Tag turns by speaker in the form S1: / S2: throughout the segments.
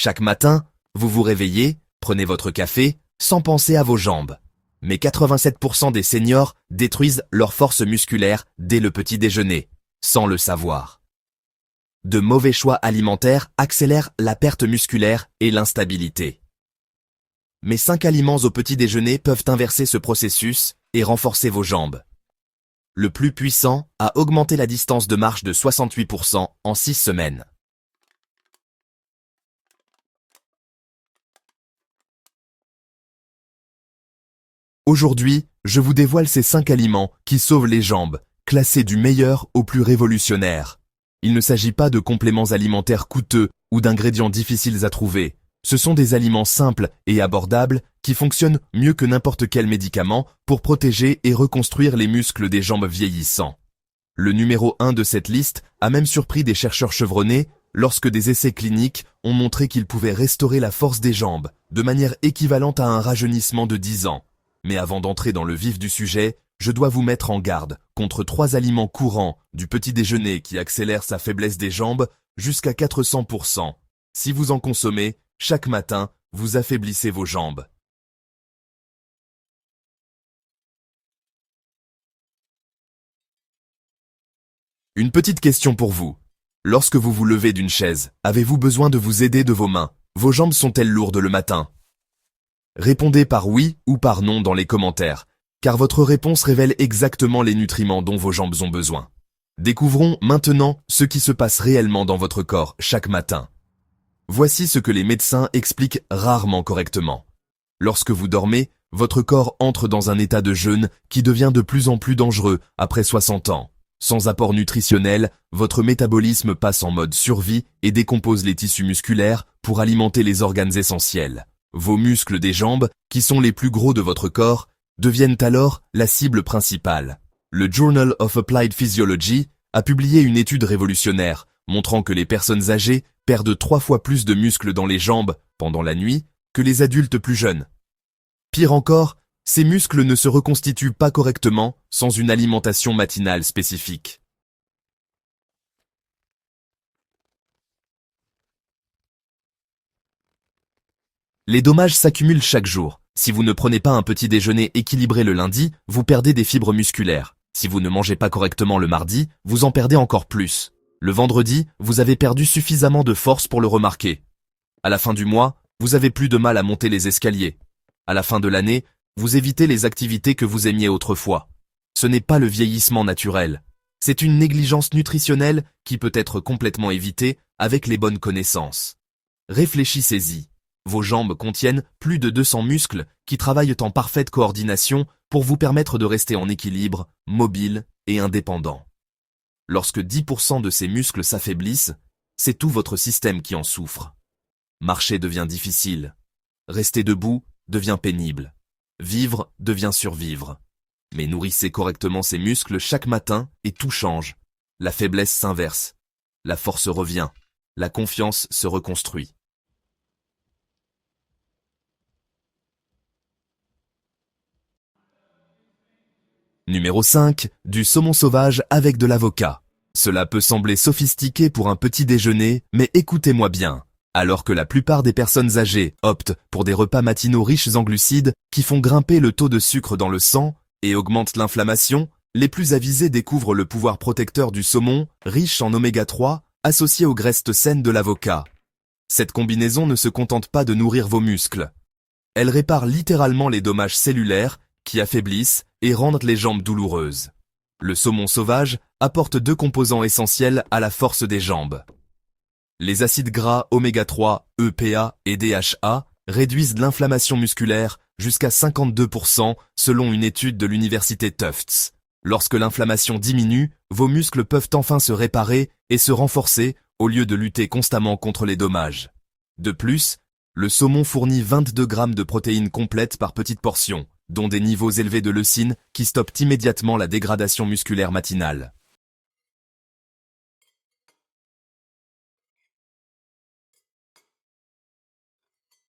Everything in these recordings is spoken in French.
S1: Chaque matin, vous vous réveillez, prenez votre café, sans penser à vos jambes. Mais 87% des seniors détruisent leur force musculaire dès le petit déjeuner, sans le savoir. De mauvais choix alimentaires accélèrent la perte musculaire et l'instabilité. Mais 5 aliments au petit déjeuner peuvent inverser ce processus et renforcer vos jambes. Le plus puissant a augmenté la distance de marche de 68% en 6 semaines. Aujourd'hui, je vous dévoile ces 5 aliments qui sauvent les jambes, classés du meilleur au plus révolutionnaire. Il ne s'agit pas de compléments alimentaires coûteux ou d'ingrédients difficiles à trouver. Ce sont des aliments simples et abordables qui fonctionnent mieux que n'importe quel médicament pour protéger et reconstruire les muscles des jambes vieillissants. Le numéro 1 de cette liste a même surpris des chercheurs chevronnés lorsque des essais cliniques ont montré qu'il pouvait restaurer la force des jambes de manière équivalente à un rajeunissement de 10 ans. Mais avant d'entrer dans le vif du sujet, je dois vous mettre en garde contre 3 aliments courants du petit déjeuner qui accélèrent sa faiblesse des jambes jusqu'à 400%. Si vous en consommez, chaque matin, vous affaiblissez vos jambes. Une petite question pour vous. Lorsque vous vous levez d'une chaise, avez-vous besoin de vous aider de vos mains? Vos jambes sont-elles lourdes le matin? Répondez par oui ou par non dans les commentaires, car votre réponse révèle exactement les nutriments dont vos jambes ont besoin. Découvrons maintenant ce qui se passe réellement dans votre corps chaque matin. Voici ce que les médecins expliquent rarement correctement. Lorsque vous dormez, votre corps entre dans un état de jeûne qui devient de plus en plus dangereux après 60 ans. Sans apport nutritionnel, votre métabolisme passe en mode survie et décompose les tissus musculaires pour alimenter les organes essentiels. Vos muscles des jambes, qui sont les plus gros de votre corps, deviennent alors la cible principale. Le Journal of Applied Physiology a publié une étude révolutionnaire montrant que les personnes âgées perdent 3 fois plus de muscles dans les jambes pendant la nuit que les adultes plus jeunes. Pire encore, ces muscles ne se reconstituent pas correctement sans une alimentation matinale spécifique. Les dommages s'accumulent chaque jour. Si vous ne prenez pas un petit déjeuner équilibré le lundi, vous perdez des fibres musculaires. Si vous ne mangez pas correctement le mardi, vous en perdez encore plus. Le vendredi, vous avez perdu suffisamment de force pour le remarquer. À la fin du mois, vous avez plus de mal à monter les escaliers. À la fin de l'année, vous évitez les activités que vous aimiez autrefois. Ce n'est pas le vieillissement naturel. C'est une négligence nutritionnelle qui peut être complètement évitée avec les bonnes connaissances. Réfléchissez-y. Vos jambes contiennent plus de 200 muscles qui travaillent en parfaite coordination pour vous permettre de rester en équilibre, mobile et indépendant. Lorsque 10% de ces muscles s'affaiblissent, c'est tout votre système qui en souffre. Marcher devient difficile. Rester debout devient pénible. Vivre devient survivre. Mais nourrissez correctement ces muscles chaque matin et tout change. La faiblesse s'inverse. La force revient. La confiance se reconstruit. Numéro 5. Du saumon sauvage avec de l'avocat. Cela peut sembler sophistiqué pour un petit déjeuner, mais écoutez-moi bien. Alors que la plupart des personnes âgées optent pour des repas matinaux riches en glucides qui font grimper le taux de sucre dans le sang et augmentent l'inflammation, les plus avisés découvrent le pouvoir protecteur du saumon, riche en oméga 3, associé aux graisses saines de l'avocat. Cette combinaison ne se contente pas de nourrir vos muscles. Elle répare littéralement les dommages cellulaires qui affaiblissent et rendent les jambes douloureuses. Le saumon sauvage apporte 2 composants essentiels à la force des jambes. Les acides gras oméga 3, EPA et DHA réduisent l'inflammation musculaire jusqu'à 52% selon une étude de l'université Tufts. Lorsque l'inflammation diminue, vos muscles peuvent enfin se réparer et se renforcer au lieu de lutter constamment contre les dommages. De plus, le saumon fournit 22 grammes de protéines complètes par petite portion, dont des niveaux élevés de leucine qui stoppent immédiatement la dégradation musculaire matinale.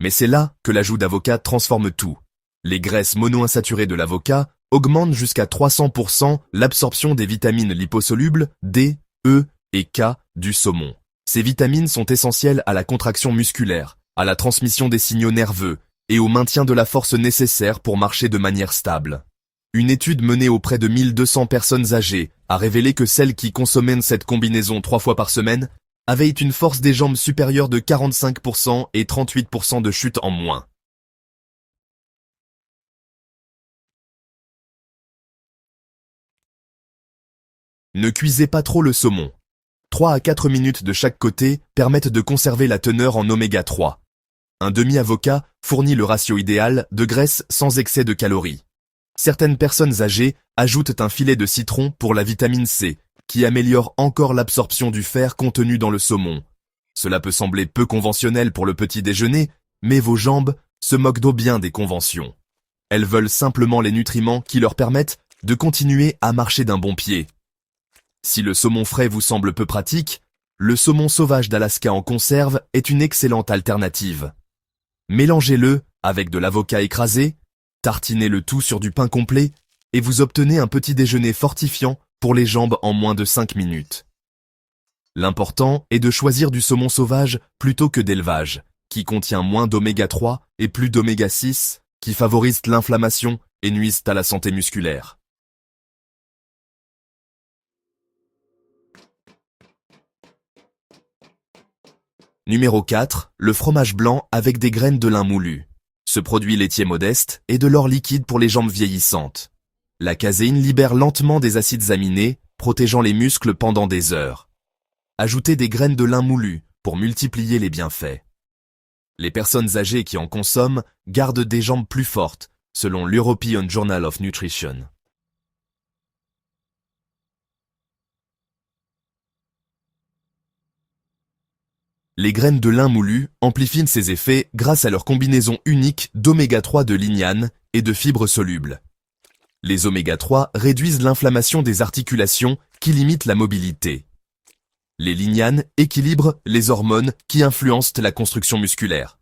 S1: Mais c'est là que l'ajout d'avocat transforme tout. Les graisses monoinsaturées de l'avocat augmentent jusqu'à 300% l'absorption des vitamines liposolubles D, E et K du saumon. Ces vitamines sont essentielles à la contraction musculaire, à la transmission des signaux nerveux et au maintien de la force nécessaire pour marcher de manière stable. Une étude menée auprès de 1200 personnes âgées a révélé que celles qui consommaient cette combinaison 3 fois par semaine avaient une force des jambes supérieure de 45% et 38% de chute en moins. Ne cuisez pas trop le saumon. 3 à 4 minutes de chaque côté permettent de conserver la teneur en oméga 3. Un demi-avocat fournit le ratio idéal de graisse sans excès de calories. Certaines personnes âgées ajoutent un filet de citron pour la vitamine C, qui améliore encore l'absorption du fer contenu dans le saumon. Cela peut sembler peu conventionnel pour le petit déjeuner, mais vos jambes se moquent d'au bien des conventions. Elles veulent simplement les nutriments qui leur permettent de continuer à marcher d'un bon pied. Si le saumon frais vous semble peu pratique, le saumon sauvage d'Alaska en conserve est une excellente alternative. Mélangez-le avec de l'avocat écrasé, tartinez le tout sur du pain complet et vous obtenez un petit déjeuner fortifiant pour les jambes en moins de 5 minutes. L'important est de choisir du saumon sauvage plutôt que d'élevage, qui contient moins d'oméga 3 et plus d'oméga 6, qui favorisent l'inflammation et nuisent à la santé musculaire. Numéro 4, le fromage blanc avec des graines de lin moulu. Ce produit laitier modeste est de l'or liquide pour les jambes vieillissantes. La caséine libère lentement des acides aminés, protégeant les muscles pendant des heures. Ajoutez des graines de lin moulu pour multiplier les bienfaits. Les personnes âgées qui en consomment gardent des jambes plus fortes, selon l'European Journal of Nutrition. Les graines de lin moulu amplifient ces effets grâce à leur combinaison unique d'oméga 3 de lignane et de fibres solubles. Les oméga 3 réduisent l'inflammation des articulations qui limitent la mobilité. Les lignanes équilibrent les hormones qui influencent la construction musculaire.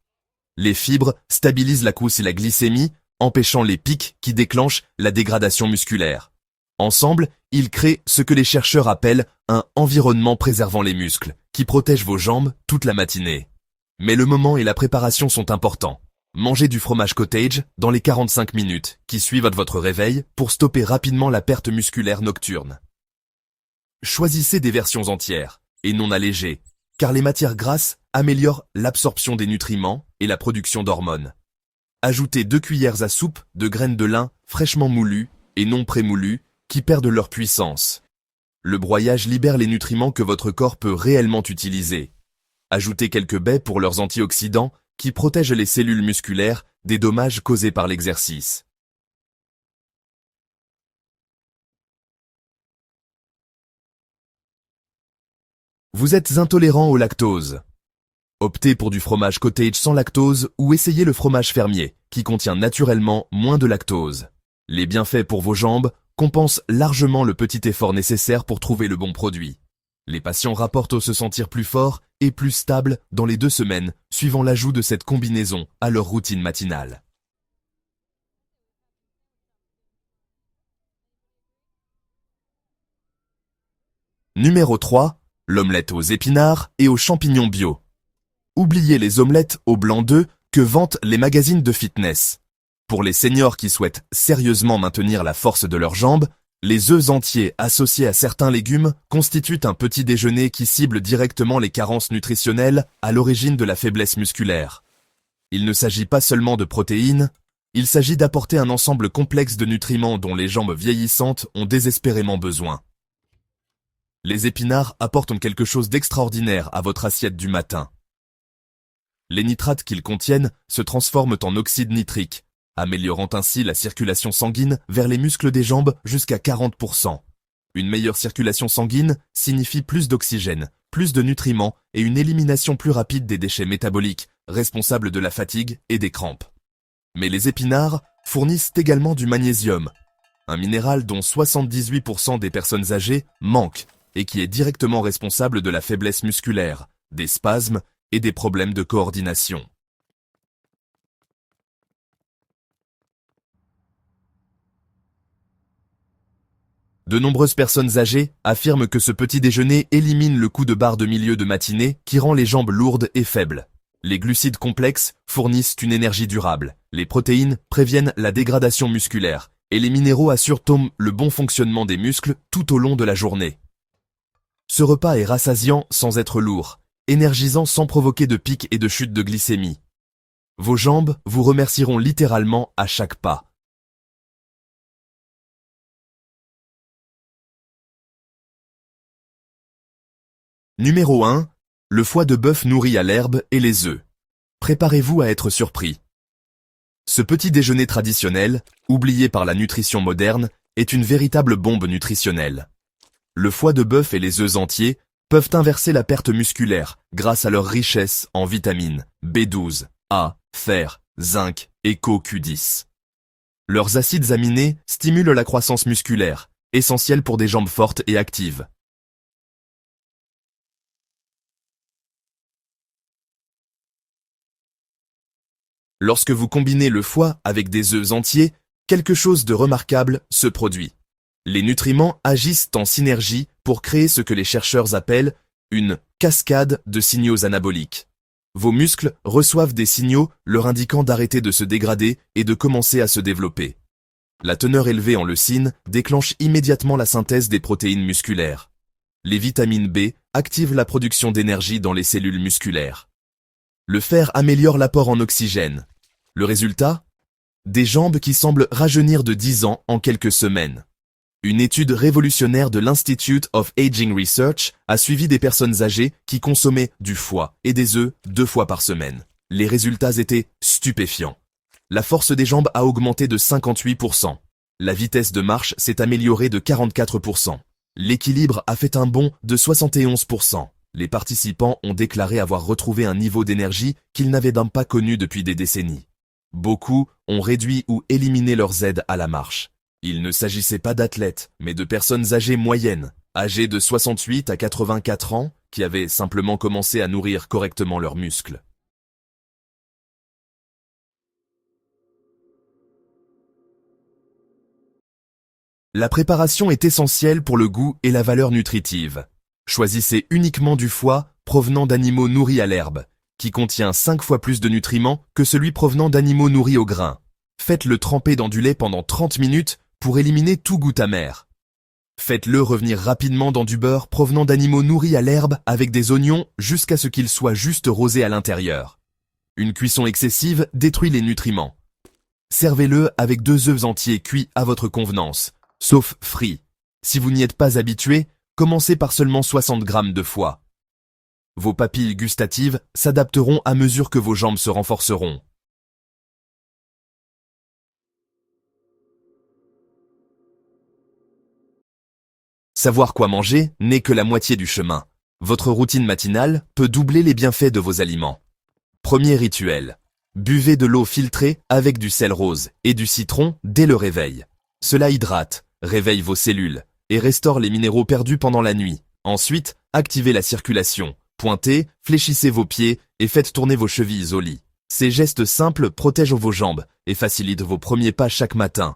S1: Les fibres stabilisent la couche et la glycémie, empêchant les pics qui déclenchent la dégradation musculaire. Ensemble, ils créent ce que les chercheurs appellent un environnement préservant les muscles, qui protège vos jambes toute la matinée. Mais le moment et la préparation sont importants. Mangez du fromage cottage dans les 45 minutes qui suivent votre réveil pour stopper rapidement la perte musculaire nocturne. Choisissez des versions entières et non allégées, car les matières grasses améliorent l'absorption des nutriments et la production d'hormones. Ajoutez 2 cuillères à soupe de graines de lin fraîchement moulues et non prémoulues qui perdent leur puissance. Le broyage libère les nutriments que votre corps peut réellement utiliser. Ajoutez quelques baies pour leurs antioxydants qui protègent les cellules musculaires des dommages causés par l'exercice. Vous êtes intolérant au lactose. Optez pour du fromage cottage sans lactose ou essayez le fromage fermier, qui contient naturellement moins de lactose. Les bienfaits pour vos jambes compensent largement le petit effort nécessaire pour trouver le bon produit. Les patients rapportent se sentir plus forts et plus stables dans les 2 semaines suivant l'ajout de cette combinaison à leur routine matinale. Numéro 3, l'omelette aux épinards et aux champignons bio. Oubliez les omelettes au blanc d'œuf que vantent les magazines de fitness. Pour les seniors qui souhaitent sérieusement maintenir la force de leurs jambes, les œufs entiers associés à certains légumes constituent un petit déjeuner qui cible directement les carences nutritionnelles à l'origine de la faiblesse musculaire. Il ne s'agit pas seulement de protéines, il s'agit d'apporter un ensemble complexe de nutriments dont les jambes vieillissantes ont désespérément besoin. Les épinards apportent quelque chose d'extraordinaire à votre assiette du matin. Les nitrates qu'ils contiennent se transforment en oxyde nitrique, améliorant ainsi la circulation sanguine vers les muscles des jambes jusqu'à 40%. Une meilleure circulation sanguine signifie plus d'oxygène, plus de nutriments et une élimination plus rapide des déchets métaboliques, responsables de la fatigue et des crampes. Mais les épinards fournissent également du magnésium, un minéral dont 78% des personnes âgées manquent et qui est directement responsable de la faiblesse musculaire, des spasmes et des problèmes de coordination. De nombreuses personnes âgées affirment que ce petit déjeuner élimine le coup de barre de milieu de matinée qui rend les jambes lourdes et faibles. Les glucides complexes fournissent une énergie durable. Les protéines préviennent la dégradation musculaire. Et les minéraux assurent le bon fonctionnement des muscles tout au long de la journée. Ce repas est rassasiant sans être lourd, énergisant sans provoquer de pics et de chutes de glycémie. Vos jambes vous remercieront littéralement à chaque pas. Numéro 1. Le foie de bœuf nourri à l'herbe et les œufs. Préparez-vous à être surpris. Ce petit déjeuner traditionnel, oublié par la nutrition moderne, est une véritable bombe nutritionnelle. Le foie de bœuf et les œufs entiers peuvent inverser la perte musculaire grâce à leur richesse en vitamines B12, A, fer, zinc et CoQ10. Leurs acides aminés stimulent la croissance musculaire, essentielle pour des jambes fortes et actives. Lorsque vous combinez le foie avec des œufs entiers, quelque chose de remarquable se produit. Les nutriments agissent en synergie pour créer ce que les chercheurs appellent une cascade de signaux anaboliques. Vos muscles reçoivent des signaux leur indiquant d'arrêter de se dégrader et de commencer à se développer. La teneur élevée en leucine déclenche immédiatement la synthèse des protéines musculaires. Les vitamines B activent la production d'énergie dans les cellules musculaires. Le fer améliore l'apport en oxygène. Le résultat ? Des jambes qui semblent rajeunir de 10 ans en quelques semaines. Une étude révolutionnaire de l'Institute of Aging Research a suivi des personnes âgées qui consommaient du foie et des œufs 2 fois par semaine. Les résultats étaient stupéfiants. La force des jambes a augmenté de 58%. La vitesse de marche s'est améliorée de 44%. L'équilibre a fait un bond de 71%. Les participants ont déclaré avoir retrouvé un niveau d'énergie qu'ils n'avaient pas connu depuis des décennies. Beaucoup ont réduit ou éliminé leurs aides à la marche. Il ne s'agissait pas d'athlètes, mais de personnes âgées moyennes, âgées de 68 à 84 ans, qui avaient simplement commencé à nourrir correctement leurs muscles. La préparation est essentielle pour le goût et la valeur nutritive. Choisissez uniquement du foie provenant d'animaux nourris à l'herbe, qui contient 5 fois plus de nutriments que celui provenant d'animaux nourris au grain. Faites-le tremper dans du lait pendant 30 minutes pour éliminer tout goût amer. Faites-le revenir rapidement dans du beurre provenant d'animaux nourris à l'herbe avec des oignons jusqu'à ce qu'il soit juste rosé à l'intérieur. Une cuisson excessive détruit les nutriments. Servez-le avec 2 œufs entiers cuits à votre convenance, sauf frits. Si vous n'y êtes pas habitué, commencez par seulement 60 grammes de foie. Vos papilles gustatives s'adapteront à mesure que vos jambes se renforceront. Savoir quoi manger n'est que la moitié du chemin. Votre routine matinale peut doubler les bienfaits de vos aliments. Premier rituel. Buvez de l'eau filtrée avec du sel rose et du citron dès le réveil. Cela hydrate, réveille vos cellules et restaure les minéraux perdus pendant la nuit. Ensuite, activez la circulation. Pointez, fléchissez vos pieds et faites tourner vos chevilles au lit. Ces gestes simples protègent vos jambes et facilitent vos premiers pas chaque matin.